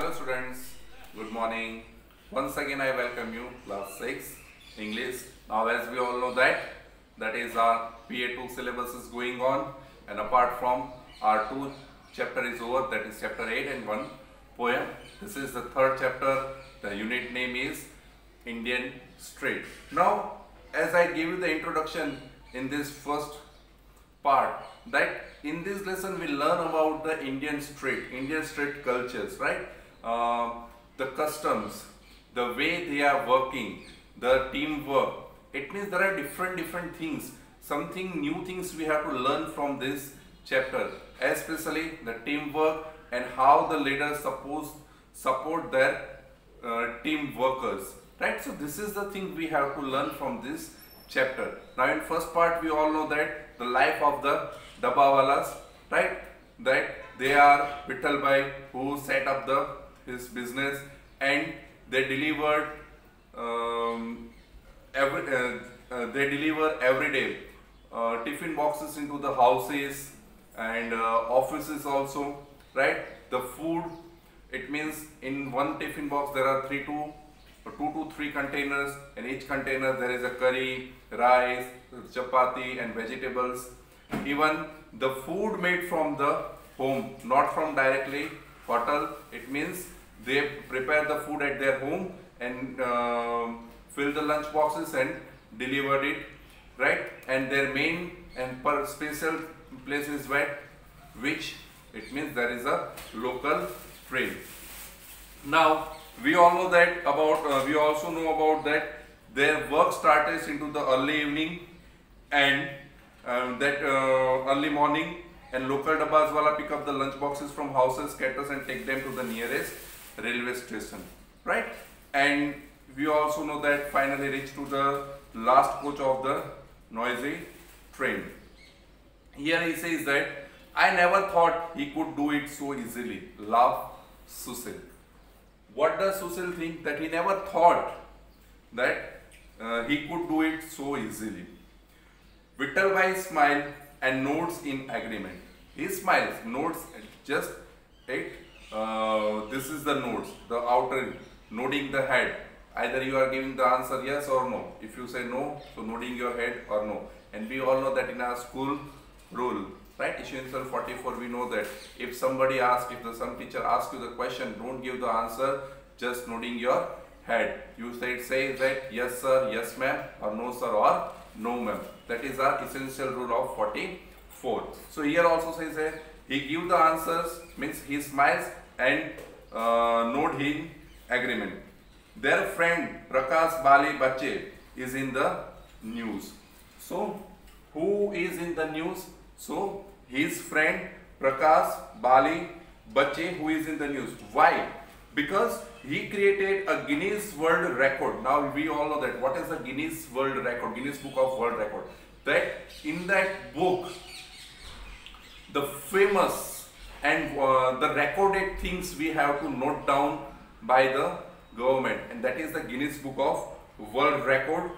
Hello students, good morning. Once again I welcome you class 6 English. Now as we all know that is our PA2 syllabus is going on, and apart from our 2 chapter is over, that is chapter 8 and 1 poem. This is the third chapter. The unit name is Indian Street. Now as I gave you the introduction in this first part, that in this lesson we learn about the Indian street cultures, right? The customs, the way they are working, the teamwork. It means there are different things, something new things we have to learn from this chapter, especially the teamwork and how the leaders support their team workers, right? So this is the thing we have to learn from this chapter. Now in first part we all know that the life of the Dabbawalas, right? That they are Vittal Bhai who set up his business, and they delivered they deliver every day tiffin boxes into the houses and offices also, right? The food, it means in one tiffin box there are 2 to 3 containers. In each container there is a curry, rice, chapati and vegetables. Even the food made from the home, not from directly hotel. It means they prepare the food at their home and fill the lunch boxes and delivered it, right? And their main and per special place is which it means there is a local train. Now we all know that about we also know about that their work starts into the early evening and early morning, and local dabbas wala pick up the lunch boxes from houses, scatters and take them to the nearest railway station, right? And we also know that finally reach to the last coach of the noisy train. Here he says that I never thought he could do it so easily. Laugh Susil. What does Susil think? That he never thought that he could do it so easily. Vittal Bhai smiled and nods in agreement. He smiles, nods just it. This is the nods, the outer nodding the head. Either you are giving the answer yes or no. If you say no, so nodding your head or no. And we all know that in our school rule, right? Essential 44, we know that if somebody asks, if some teacher asks you the question, don't give the answer just nodding your head. You say that yes sir, yes ma'am, or no sir, or no ma'am. That is our essential rule of 44. So here also says that he give the answers, means he smiles and nod in agreement. Their friend Prakash Bali Bache is in the news. So who is in the news? So his friend Prakash Bali Bache who is in the news. Why? Because he created a Guinness World Record. Now we all know that what is the Guinness World Record, Guinness Book of World Record. That in that book the famous and the recorded things we have to note down by the government, and that is the Guinness Book of World Record,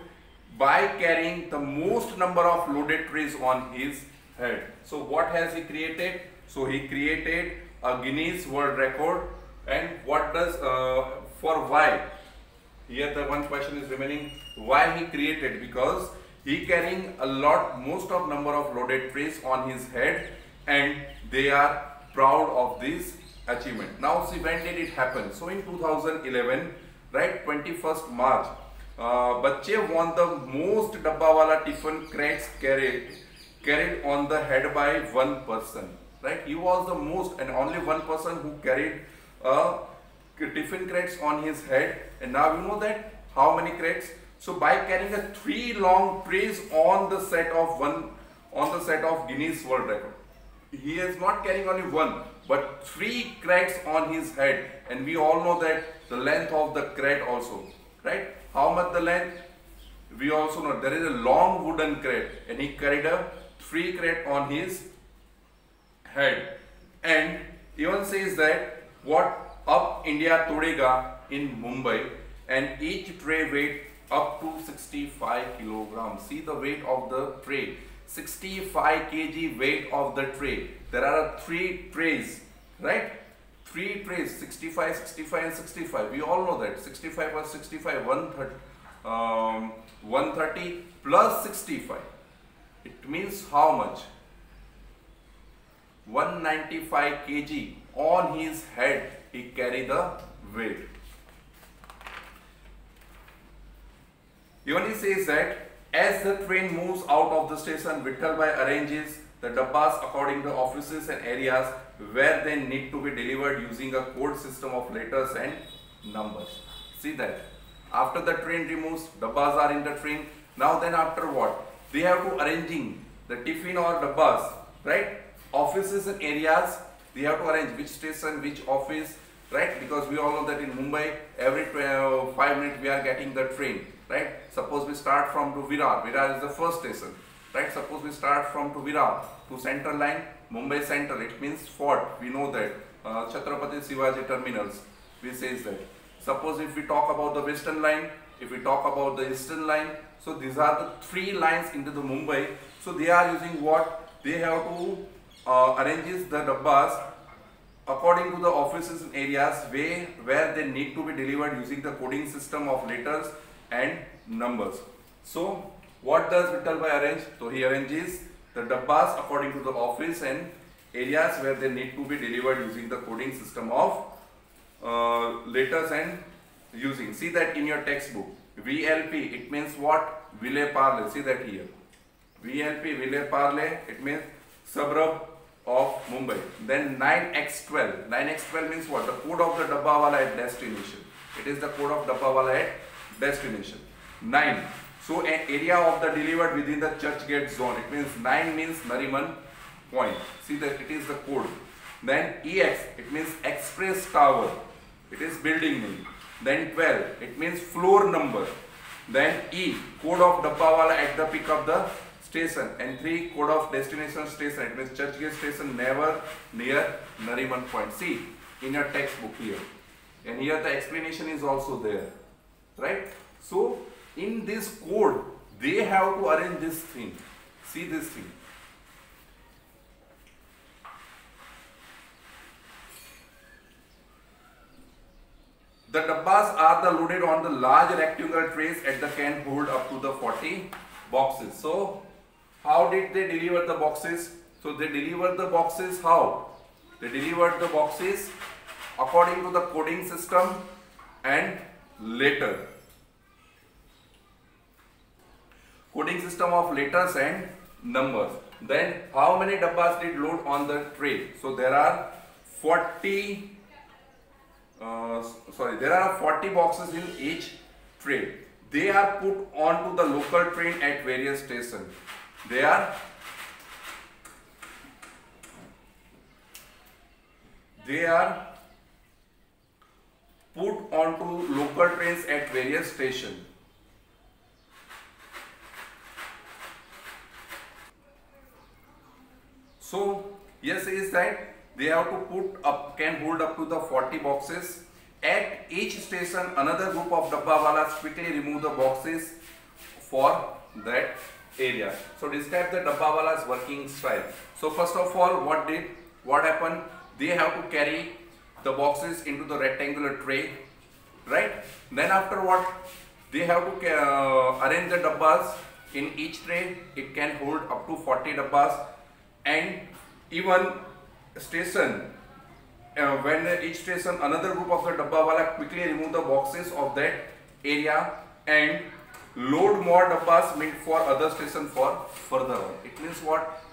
by carrying the most number of loaded trays on his head. So what has he created? So he created a Guinness World Record. And what does for why? Here the one question is remaining, why he created? Because he carrying most of number of loaded trays on his head, and they are proud of this achievement. Now see, when did it happen? So in 2011, right, 21st March, Bache won the most Dabbawala tiffin crates carried on the head by one person, right? He was the most and only one person who carried tiffin crates on his head. And now you know that how many crates? So by carrying 3 long trays on the set of Guinness World Record, he is not carrying only one but 3 crates on his head. And we all know that the length of the crate also, right? How much the length? We also know there is a long wooden crate, and he carried 3 crate on his head. And even says that what up India Todega in Mumbai, and each tray weight up to 65 kilograms. See the weight of the tray, 65 kg weight of the tray. There are 3 trays, right? three trays, 65, 65 and 65. We all know that 65 plus 65, 130 plus 65. It means how much? 195 kg on his head he carry the weight. Even he says that as the train moves out of the station, Vittalbhai arranges the dabbas according to offices and areas where they need to be delivered using a code system of letters and numbers. See that after the train removes, dabbas are in the train. Now then after what? They have to arranging the tiffin or dabbas, right? Offices and areas, they have to arrange which station, which office, right? Because we all know that in Mumbai, every 5 minutes we are getting the train, right? Suppose we start from to Virar. Virar is the first station, right? Suppose we start from to Virar to Central Line, Mumbai Central. It means Fort. We know that Chhatrapati Shivaji terminals. We says that. Suppose if we talk about the Western Line, if we talk about the Eastern Line, so these are the 3 lines into the Mumbai. So they are using what? They have to arranges the dabbas according to the offices and areas where they need to be delivered using the coding system of letters and numbers. So what does Vittalbhai arrange? So he arranges the dabbas according to the office and areas where they need to be delivered using the coding system of letters and using. See that in your textbook. VLP, it means what? Ville Parle. See that here. VLP, Ville Parle, it means suburb of Mumbai. Then 9x12. 9x12 means what? The code of the dabbawala at destination. It is the code of dabbawala at destination. 9. So an area of the delivered within the Churchgate zone. It means 9 means Nariman point. See that it is the code. Then EX, it means express tower. It is building name. Then 12, it means floor number. Then E, code of dabbawala at the pick of the station. And 3, code of destination station. It means Churchgate station never near Nariman point. See in your textbook here. And here the explanation is also there. Right? So in this code, they have to arrange this thing. See this thing. The dabbas are loaded on the large rectangular trays at the can hold up to the 40 boxes. So how did they deliver the boxes? So they delivered the boxes how? They delivered the boxes according to the coding system and letter. Coding system of letters and numbers. Then how many dabbas did load on the tray? So there are 40 boxes in each tray. They are put onto the local train at various stations. They are put onto local trains at various stations. So yes, is that they have to put up, can hold up to the 40 boxes. At each station, another group of dabbawalas quickly remove the boxes for that area. So describe the dabbawala's working style. So first of all, what happened? They have to carry the boxes into the rectangular tray, right? Then after what? They have to arrange the dabbas in each tray. It can hold up to 40 dabbas, and even station, when each station, another group of the dabbawala quickly remove the boxes of that area and load more dabbas meant for other station for further on. It means what?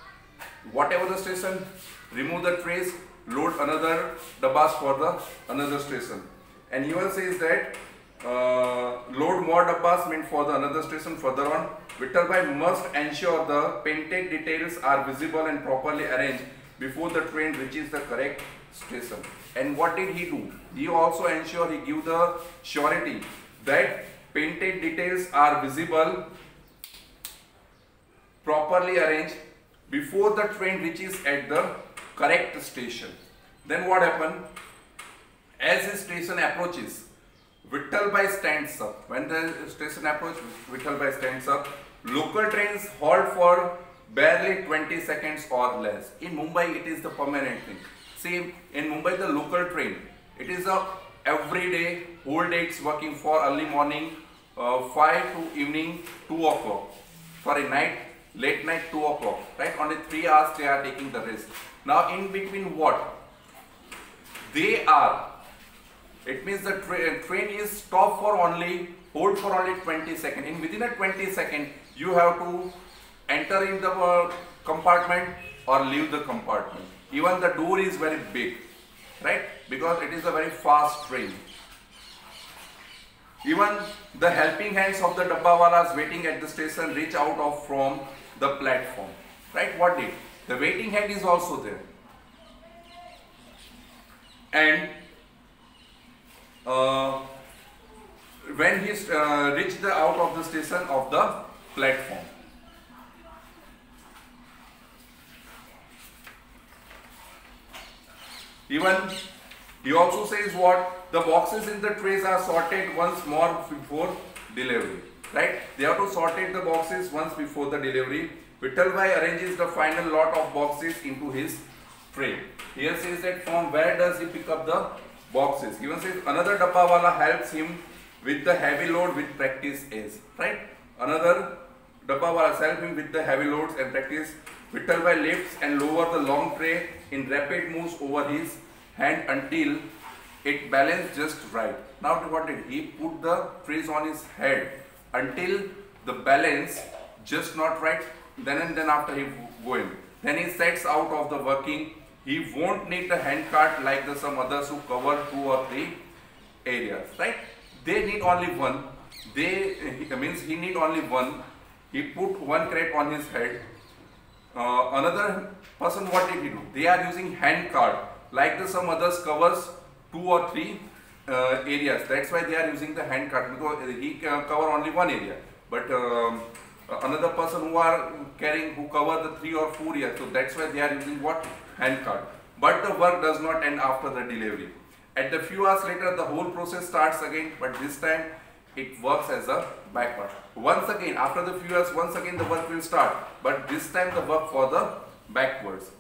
Whatever the station, remove the trays, load another dabbas for the another station. And even says that load more dabbas meant for the another station further on. Vittalbhai must ensure the painted details are visible and properly arranged before the train reaches the correct station. And what did he do? He also ensured, he give the surety that painted details are visible, properly arranged before the train reaches at the correct station. Then what happened? As his station approaches, Vittalbhai stands up. When the station approaches, Vittalbhai stands up. Local trains halt for barely 20 seconds or less. In Mumbai, it is the permanent thing. Same in Mumbai, the local train. It is a everyday, whole day it's working for early morning 5 to evening 2 o'clock. For a night, late night 2 o'clock. Right? Only 3 hours they are taking the rest. Now in between what? They are. It means the train is stopped for only, hold for only 20 seconds. In within a 20 second, you have to enter in the compartment or leave the compartment. Even the door is very big, right? Because it is a very fast train. Even the helping hands of the dabbawalas waiting at the station reach out of from the platform, right? What did? The waiting hand is also there. And when he reached out of the station of the platform. Even he also says what? The boxes in the trays are sorted once more before delivery. Right? They have to sorted the boxes once before the delivery. Vittalbhai arranges the final lot of boxes into his tray. Here says that from where does he pick up the boxes? Even says another dabbawala helps him with the heavy load with practice is. Right? Another dabbawala helps him with the heavy loads and practice. Vittalbhai lifts and lowers the long tray in rapid moves over his hand until it balanced just right. Now what did he put the trays on his head until the balance just not right, then and then after he go in. Then he sets out of the working. He won't need the hand cart like the some others who cover 2 or 3 areas, right? They need only one. Means he need only one. He put one crate on his head. Another person, what did he do? They are using hand cart like the some others covers 2 or 3 areas. That's why they are using the hand cart, because he can cover only one area. But another person who are carrying, who cover the 3 or 4 areas, so that's why they are using what? Hand cart. But the work does not end after the delivery. At the few hours later, the whole process starts again, but this time it works as a backward. Once again, after the few hours, once again the work will start, but this time the work for the backwards.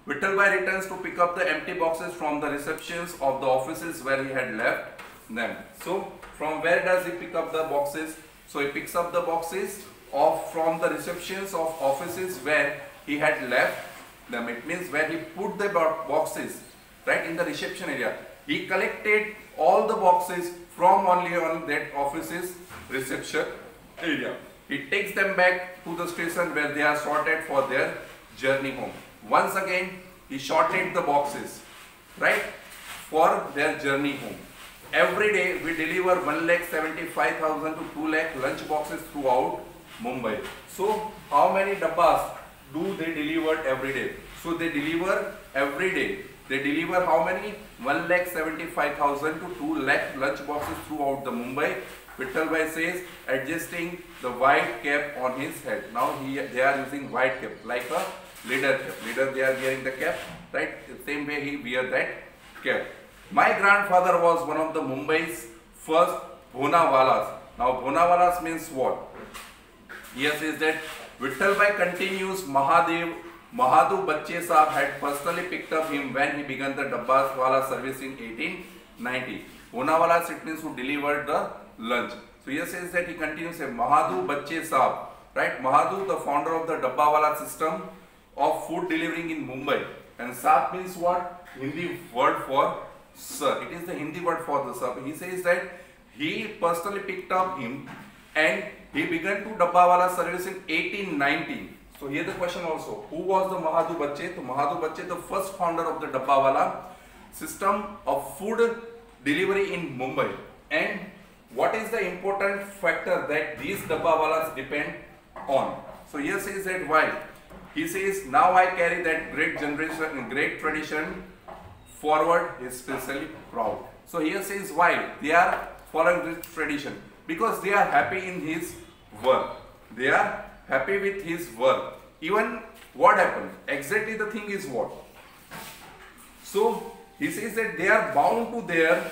Vittalbhai returns to pick up the empty boxes from the receptions of the offices where he had left them. So, from where does he pick up the boxes? So, he picks up the boxes from the receptions of offices where he had left them. It means where he put the boxes, right, in the reception area. He collected all the boxes from only on that office's reception area. He takes them back to the station where they are sorted for their journey home. Once again, he sorted the boxes, right, for their journey home. Every day, we deliver 1,75,000 to 2 lakh lunch boxes throughout Mumbai. So, how many dabbas do they deliver every day? So, they deliver every day. They deliver how many? 1,75,000 to 2 lakh lunch boxes throughout the Mumbai. Vittalbhai says, adjusting the white cap on his head. Now they are using white cap, like a leader cap. Leader, they are wearing the cap, right? The same way he wear that cap. My grandfather was one of the Mumbai's first Bhonawalas. Now Bhonawalas means what? Here says that Vittalbhai continues, Mahadu Bachche Saab had personally picked up him when he began the Dabbawala service in 1890. Bhonawalas, it means who delivered the lunch. So here says that he continues, Mahadu Bachche Saab, right? Mahadu, the founder of the Dabbawala system of food delivering in Mumbai. And Saab means what? Hindi word for sir. It is the Hindi word for the sir. He says that he personally picked up him and he began to Dabbawala service in 1890. So here the question also, who was the Mahadu Bachche? So Mahadu Bachche, the first founder of the Dabbawala system of food delivery in Mumbai. And what is the important factor that these Dabbawalas depend on? So here says that why? He says, now I carry that great tradition forward, he is especially proud. So here says why they are following this tradition, because they are happy in his work. They are happy with his work. Even what happened? Exactly the thing is what? So he says that they are bound to their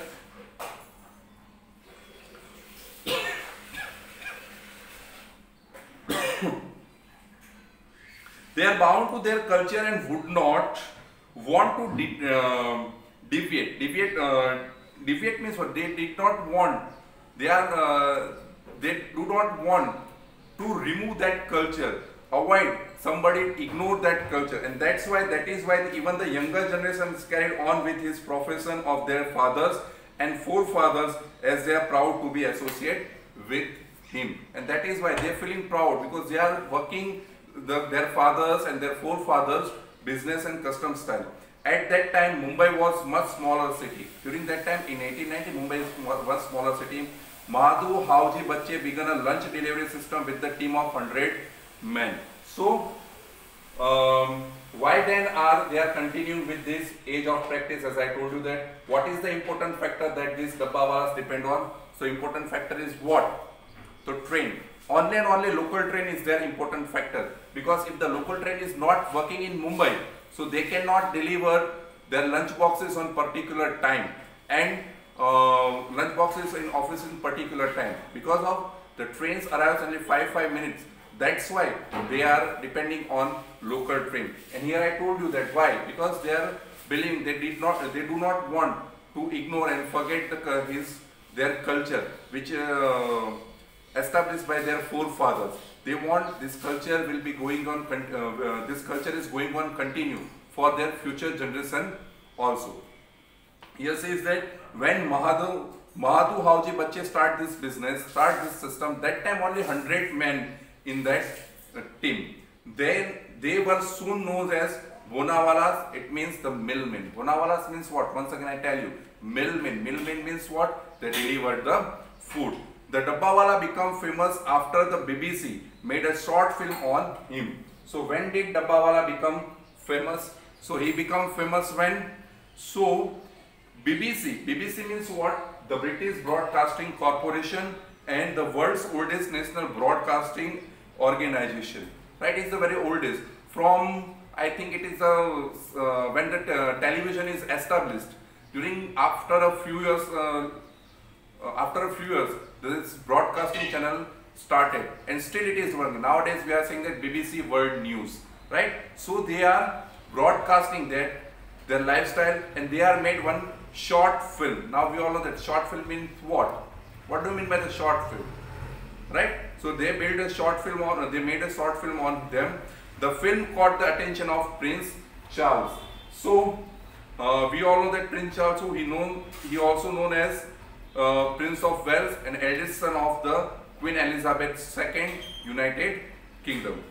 culture and would not want to deviate. Deviate means what? They did not want. They do not want to remove that culture, avoid somebody ignore that culture, and that is why even the younger generation is carried on with his profession of their fathers and forefathers, as they are proud to be associated with him, and that is why they are feeling proud because they are working their fathers and their forefathers business and custom style. At that time, Mumbai was much smaller city. During that time, in 1890, Mumbai was smaller city. Madhu Hauji Bachche began a lunch delivery system with the team of 100 men. So, why then they are continuing with this age of practice? As I told you that, what is the important factor that these dabbawalas depend on? So, important factor is what? The train. Only and only local train is their important factor, because if the local train is not working in Mumbai, so they cannot deliver their lunch boxes on particular time and lunch boxes in office in particular time, because of the trains arrives only 5 minutes. That's why they are depending on local train. And here I told you that why, because they are believing they do not want to ignore and forget their culture, which established by their forefathers. They want this culture will be going on. This culture is going on continue for their future generation also. Here says that when Madhu Hauji Bachche start this system, that time only 100 men in that team. Then they were soon known as Bonawalas. It means the millmen. Bonawalas means what? Once again I tell you, millmen. Millmen means what? They delivered the food. The Dabbawala became famous after the BBC made a short film on him. So when did Dabbawala become famous? So he became famous when? So BBC means what? The British Broadcasting Corporation and the world's oldest national broadcasting organization. Right? It's the very oldest. From, I think it is when the television is established. After a few years, this broadcasting channel started, and still it is working. Nowadays we are saying that BBC World News, right? So they are broadcasting their lifestyle, and they are made one short film. Now we all know that short film means what? What do you mean by the short film? Right? So they made a short film on them. The film caught the attention of Prince Charles. So we all know that Prince Charles, he also known as Prince of Wales and eldest son of the Queen Elizabeth II, United Kingdom,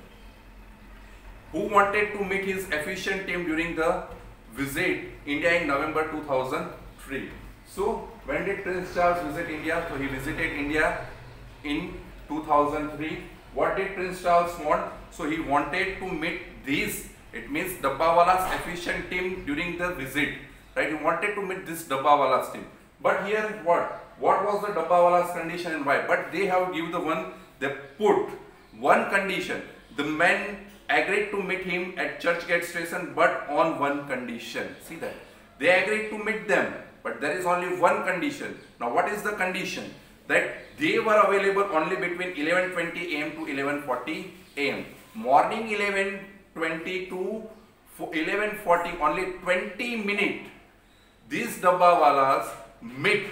who wanted to meet his efficient team during the visit India in November 2003. So when did Prince Charles visit India? So he visited India in 2003. What did Prince Charles want? So he wanted to meet these, it means Dabbawala's efficient team during the visit. Right? He wanted to meet this Dabbawala's team. But here what was the Dabbawala's condition and why? But they have given they put one condition. The men agreed to meet him at Churchgate station, but on one condition. See that? They agreed to meet them, but there is only one condition. Now what is the condition? That they were available only between 11:20 am to 11:40 am. Morning 11:20 to 11:40, only 20 minutes. These Dabbawalas met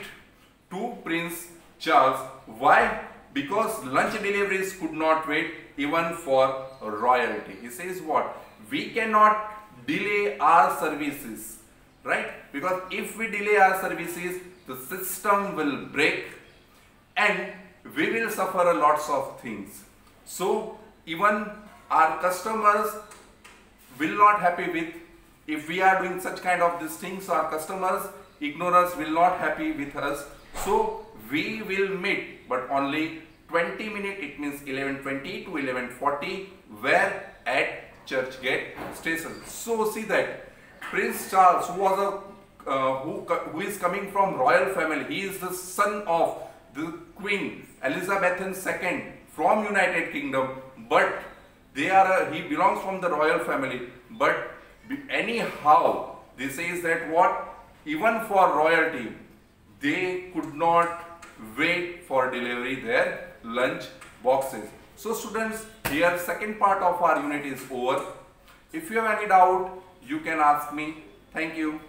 to Prince Charles. Why? Because lunch deliveries could not wait even for royalty. He says what? We cannot delay our services, right? Because if we delay our services, the system will break and we will suffer a lots of things. So even our customers will not happy with, if we are doing such kind of these things, our customers ignore us, will not happy with us. So we will meet, but only 20 minutes, it means 11:20 to 11:40, where at Churchgate station. So see that Prince Charles, who was who is coming from royal family, he is the son of the Queen Elizabeth II from United Kingdom, but he belongs from the royal family. But anyhow, this says that what? Even for royalty, they could not wait for delivery their lunch boxes. So students, here second part of our unit is over. If you have any doubt, you can ask me. Thank you.